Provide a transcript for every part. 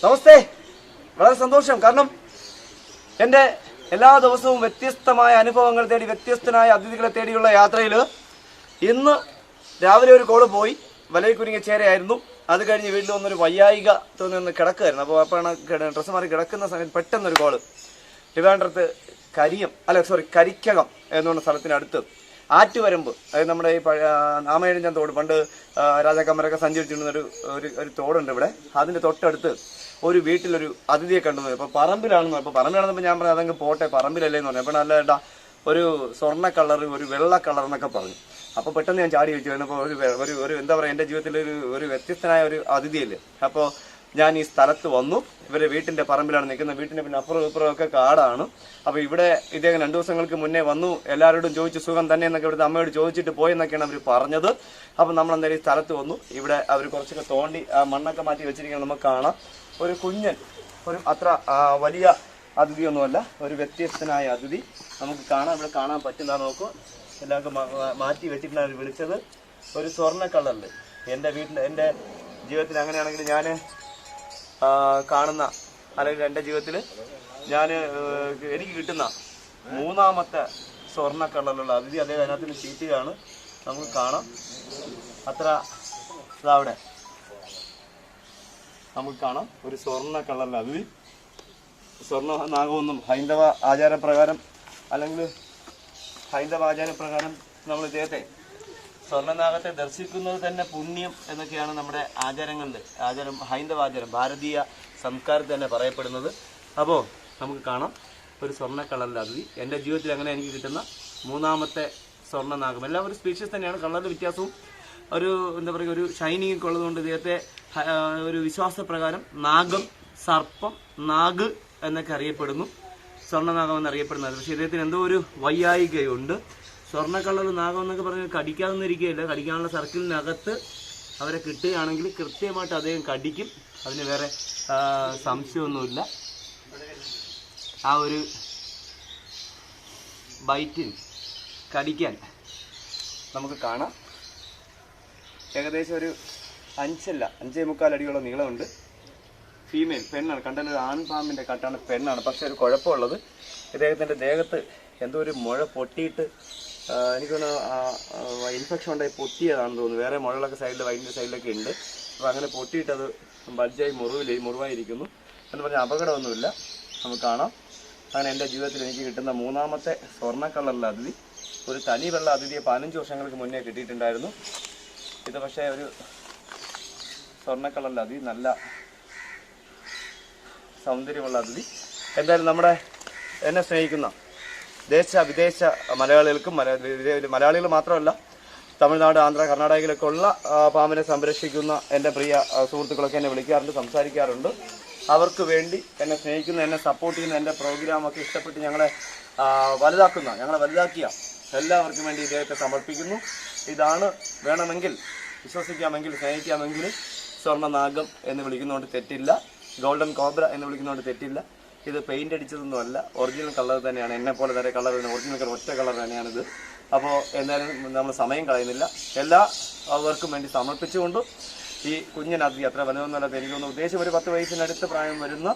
നമസ്തേ. വളരെ സന്തോഷം. കാരണം എൻ്റെ എല്ലാ ദിവസവും വ്യത്യസ്തമായ അനുഭവങ്ങൾ തേടി വ്യത്യസ്തനായ അതിഥികളെ തേടിയുള്ള യാത്രയിൽ ഇന്ന് രാവിലെ ഒരു കോള് പോയി. വലയിൽ കുരുങ്ങിയ ചേരയായിരുന്നു. അത് കഴിഞ്ഞ് വീട്ടിൽ വന്നൊരു വയ്യായിക തോന്നി കിടക്കുമായിരുന്നു. അപ്പോൾ അപ്പോഴാണ് ഡ്രസ്സ് മാറി കിടക്കുന്ന സമയത്ത് പെട്ടെന്നൊരു കോള്. ട്രിവാൻഡ്രത്ത് കരിക്കകം എന്ന് പറഞ്ഞ സ്ഥലത്തിനടുത്ത് ആറ്റുവരമ്പ്, അതായത് നമ്മുടെ ഈ നാമയഴിഞ്ഞാൻ തോട്, പണ്ട് രാജാക്കന്മാരൊക്കെ സഞ്ചരിച്ചിരുന്ന ഒരു തോടുണ്ട് ഇവിടെ. അതിൻ്റെ തൊട്ടടുത്ത് ഒരു വീട്ടിലൊരു അതിഥിയെ കണ്ടു. അപ്പോൾ പറമ്പിലാണെന്ന്. അപ്പോൾ പറമ്പിലാണെന്നപ്പോൾ ഞാൻ പറഞ്ഞു അതങ്ങ് പോട്ടെ, പറമ്പിലല്ലേ എന്ന് പറഞ്ഞു. അപ്പോൾ നല്ല ഏട്ടാ ഒരു സ്വർണ്ണ കളർ, ഒരു വെള്ള കളർ എന്നൊക്കെ പറഞ്ഞു. അപ്പോൾ പെട്ടെന്ന് ഞാൻ ചാടി വെച്ചു. അപ്പോൾ ഒരു എന്താ പറയുക, എൻ്റെ ജീവിതത്തിൽ ഒരു വ്യത്യസ്തനായ ഒരു അതിഥിയല്ലേ. അപ്പോൾ ഞാൻ ഈ സ്ഥലത്ത് വന്നു. ഇവരുടെ വീട്ടിൻ്റെ പറമ്പിലാണ് നിൽക്കുന്നത്. വീട്ടിൻ്റെ പിന്നെ അപ്പുറം ഇപ്പുറം ഒക്കെ കാടാണ്. അപ്പോൾ ഇവിടെ ഇദ്ദേഹം 2 ദിവസങ്ങൾക്ക് മുന്നേ വന്നു. എല്ലാവരോടും ചോദിച്ചു സുഖം തന്നെ എന്നൊക്കെ ഇവിടുത്തെ അമ്മയോട് ചോദിച്ചിട്ട് പോയെന്നൊക്കെയാണ് അവർ പറഞ്ഞത്. അപ്പോൾ നമ്മൾ എന്തായാലും ഈ സ്ഥലത്ത് വന്നു. ഇവിടെ അവർ കുറച്ചൊക്കെ തോണ്ടി ആ മണ്ണൊക്കെ മാറ്റി വെച്ചിരിക്കുന്നത് നമുക്ക് കാണാം. ഒരു കുഞ്ഞൻ, ഒരു അത്ര വലിയ അതിഥിയൊന്നുമല്ല, ഒരു വ്യത്യസ്തനായ അതിഥി നമുക്ക് കാണാം. ഇവിടെ കാണാൻ പറ്റുന്നതാണ്. നോക്കൂ, എല്ലാവർക്കും മാറ്റി വെച്ചിട്ടാണ് വിളിച്ചത്. ഒരു സ്വർണ്ണ കളറിൽ എൻ്റെ ജീവിതത്തിൽ അങ്ങനെയാണെങ്കിൽ ഞാൻ കാണുന്ന, അല്ലെങ്കിൽ എൻ്റെ ജീവിതത്തിൽ എനിക്ക് കിട്ടുന്ന 3ാമത്തെ സ്വർണ്ണ കളറിലുള്ള അതിഥി. അദ്ദേഹം അതിനകത്ത് നിന്ന് ചീറ്റുകയാണ്. നമുക്ക് കാണാം. അത്ര അവിടെ നമുക്ക് കാണാം ഒരു സ്വർണ്ണ കളറിലെ അതിഥി. സ്വർണ്ണ നാഗമൊന്നും ഹൈന്ദവ ആചാരപ്രകാരം നമ്മൾ ഇദ്ദേഹത്തെ സ്വർണ്ണനാഗത്തെ ദർശിക്കുന്നത് തന്നെ പുണ്യം എന്നൊക്കെയാണ് നമ്മുടെ ആചാരം, ഹൈന്ദവ ആചാരം, ഭാരതീയ സംസ്കാരത്തിൽ തന്നെ പറയപ്പെടുന്നത്. അപ്പോൾ നമുക്ക് കാണാം ഒരു സ്വർണ്ണ കളറിലെ അതിഥി. എൻ്റെ ജീവിതത്തിൽ അങ്ങനെ എനിക്ക് കിട്ടുന്ന 3ാമത്തെ സ്വർണ്ണനാഗം. എല്ലാം ഒരു സ്പീഷ്യസ് തന്നെയാണ്. കളറിൽ വ്യത്യാസവും ഒരു എന്താ പറയുക, ഒരു ഷൈനിങ് ഒക്കെ ഉള്ളതുകൊണ്ട് ഇദ്ദേഹത്തെ ഒരു വിശ്വാസപ്രകാരം നാഗം, സർപ്പം, നാഗ് എന്നൊക്കെ അറിയപ്പെടുന്നു. സ്വർണ്ണനാഗം എന്നറിയപ്പെടുന്നത്. പക്ഷേ ഇദ്ദേഹത്തിന് എന്തോ ഒരു വയ്യായികയുണ്ട്. സ്വർണ്ണ കളർ നാഗം എന്നൊക്കെ പറഞ്ഞാൽ കടിക്കാതൊന്നും ഇരിക്കുകയില്ല. കടിക്കാനുള്ള സർക്കിളിനകത്ത് അവരെ കിട്ടുകയാണെങ്കിൽ കൃത്യമായിട്ട് അദ്ദേഹം കടിക്കും. അതിന് വേറെ സംശയമൊന്നുമില്ല. ആ ഒരു ബൈറ്റിൽ കടിക്കാൻ നമുക്ക് കാണാം. ഏകദേശം ഒരു 5.25 അടിയോളം നീളമുണ്ട്. ഫീമെയിൽ, പെണ്ണാണ്. കണ്ടാലൊരു ആൺപാമ്പിൻ്റെ കട്ടാണ്, പെണ്ണാണ്. പക്ഷെ ഒരു കുഴപ്പമുള്ളത്, ഇദ്ദേഹത്തിൻ്റെ ദേഹത്ത് എന്തോ ഒരു മുഴ പൊട്ടിയിട്ട് എനിക്കൊന്ന് ഇൻഫെക്ഷൻ ഉണ്ടായി പൊട്ടിയതാണെന്ന് തോന്നുന്നു. വേറെ മുഴകളൊക്കെ വയറ്റിൻ്റെ സൈഡിലൊക്കെ ഉണ്ട്. അപ്പോൾ അങ്ങനെ പൊട്ടിയിട്ട് അത് ബഡ്ജായി മുറിവായിരിക്കുന്നു എന്ന് പറഞ്ഞാൽ അപകടമൊന്നുമില്ല. നമുക്ക് കാണാം. അങ്ങനെ എൻ്റെ ജീവിതത്തിൽ എനിക്ക് കിട്ടുന്ന 3ാമത്തെ സ്വർണ്ണ കളറിലെ അതിഥി. ഒരു തനി വെള്ള അതിഥിയെ 15 വർഷങ്ങൾക്ക് മുന്നേ കിട്ടിയിട്ടുണ്ടായിരുന്നു. ഇത് പക്ഷേ ഒരു സ്വർണ്ണ കളറിലെ അതിഥി, നല്ല സൗന്ദര്യമുള്ള അതിഥി. എന്തായാലും എന്നെ സ്നേഹിക്കുന്ന ദേശ വിദേശ മലയാളികൾക്കും, മലയാളികൾ മാത്രമല്ല, തമിഴ്നാട്, ആന്ധ്ര, കർണാടകയിലൊക്കെ ഉള്ള പാമ്പിനെ സംരക്ഷിക്കുന്ന എൻ്റെ പ്രിയ സുഹൃത്തുക്കളൊക്കെ എന്നെ വിളിക്കാറുണ്ട്, സംസാരിക്കാറുണ്ട്. അവർക്ക് വേണ്ടി എന്നെ സ്നേഹിക്കുന്ന, എന്നെ സപ്പോർട്ട് ചെയ്യുന്ന, എൻ്റെ പ്രോഗ്രാമൊക്കെ ഇഷ്ടപ്പെട്ട് ഞങ്ങളെ വലുതാക്കിയ എല്ലാവർക്കും വേണ്ടി ഇദ്ദേഹത്തെ സമർപ്പിക്കുന്നു. ഇതാണ് വേണമെങ്കിൽ, വിശ്വസിക്കാമെങ്കിൽ, സ്നേഹിക്കാമെങ്കിൽ സ്വർണ്ണനാഗം എന്ന് വിളിക്കുന്നതുകൊണ്ട് തെറ്റില്ല. ഗോൾഡൻ കോബ്ര എന്ന് വിളിക്കുന്നതുകൊണ്ട് തെറ്റില്ല. ഇത് പെയിൻ്റ് അടിച്ചതൊന്നുമല്ല, ഒറിജിനൽ കളർ തന്നെയാണ്. എന്നെപ്പോലെ തന്നെ കളർ തന്നെ, ഒറിജിനൽ ഒറ്റ കളർ തന്നെയാണിത്. അപ്പോൾ എന്തായാലും നമ്മൾ സമയം കളയുന്നില്ല. എല്ലാവർക്കും വേണ്ടി സമർപ്പിച്ചുകൊണ്ട് ഈ കുഞ്ഞനതിഥി, അത്ര വലുതൊന്നുമല്ല, എനിക്ക് തോന്നുന്നു ഉദ്ദേശം ഒരു 10 വയസ്സിനടുത്ത് പ്രായം വരുന്ന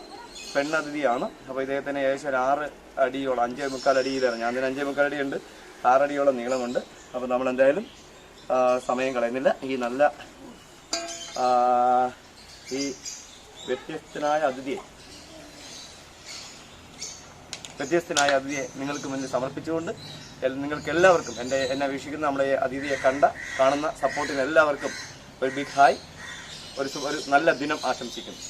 പെണ്ണതിഥിയാണ്. അപ്പോൾ ഇദ്ദേഹത്തിന് ഏകദേശം ഒരു 6 അടിയോളം, 5.25 അടിയിലാണ്. ഞാൻ തന്നെ 5.25 അടിയുണ്ട്, 6 അടിയോളം നീളമുണ്ട്. അപ്പോൾ നമ്മൾ എന്തായാലും സമയം കളയുന്നില്ല. ഈ വ്യത്യസ്തനായ അതിഥിയെ അതിഥിയെ നിങ്ങൾക്ക് മുന്നിൽ സമർപ്പിച്ചുകൊണ്ട് നിങ്ങൾക്ക് എല്ലാവർക്കും, എന്നെ വീക്ഷിക്കുന്ന നമ്മുടെ അതിഥിയെ കാണുന്ന സപ്പോർട്ടിന് എല്ലാവർക്കും ഒരു ബിഗ് ഹായ്, ഒരു നല്ല ദിനം ആശംസിക്കുന്നു.